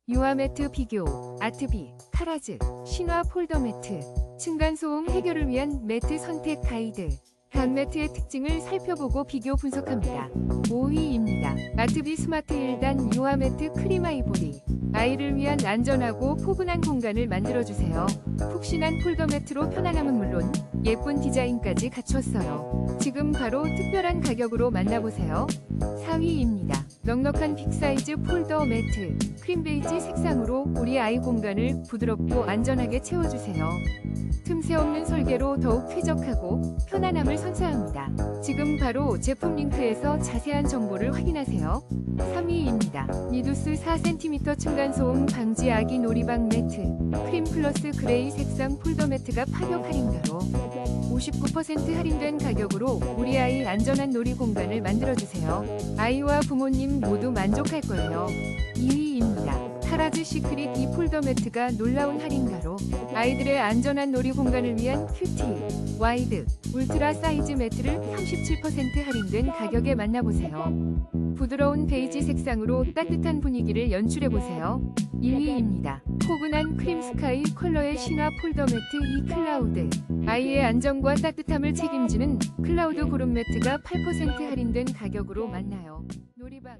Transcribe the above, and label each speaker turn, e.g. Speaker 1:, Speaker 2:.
Speaker 1: 유아매트 비교, 아트비, 카라즈, 신화 폴더 매트, 층간소음 해결을 위한 매트 선택 가이드. 각 매트의 특징을 살펴보고 비교 분석합니다. 5위입니다. 아트비 스마트 1단 유아 매트 크림 아이보리. 아이를 위한 안전하고 포근한 공간을 만들어주세요. 푹신한 폴더 매트로 편안함은 물론 예쁜 디자인까지 갖췄어요. 지금 바로 특별한 가격으로 만나보세요. 4위입니다. 넉넉한 빅사이즈 폴더 매트. 크림 베이지 색상으로 우리 아이 공간을 부드럽고 안전하게 채워주세요. 틈새 없는 설계로 더욱 쾌적하고 편안함을 선사합니다. 지금 바로 제품 링크에서 자세한 정보를 확인하세요. 3위입니다. 니두스 4cm 층간소음 방지 아기 놀이방 매트. 크림 플러스 그레이 색상 폴더 매트가 파격 할인가로 59% 할인된 가격으로 우리 아이 안전한 놀이 공간을 만들어주세요. 아이와 부모님 모두 만족할 거예요. 2위입니다. 카라즈 시크릿 이 폴더 매트가 놀라운 할인가로 아이들의 안전한 놀이 공간을 위한 큐티, 와이드, 울트라 사이즈 매트를 37% 할인된 가격에 만나보세요. 부드러운 베이지 색상으로 따뜻한 분위기를 연출해보세요. 2위입니다. 포근한 크림 스카이 컬러의 신화 폴더 매트 이 클라우드. 아이의 안전과 따뜻함을 책임지는 클라우드 구름 매트가 8% 할인된 가격으로 만나요. 놀이방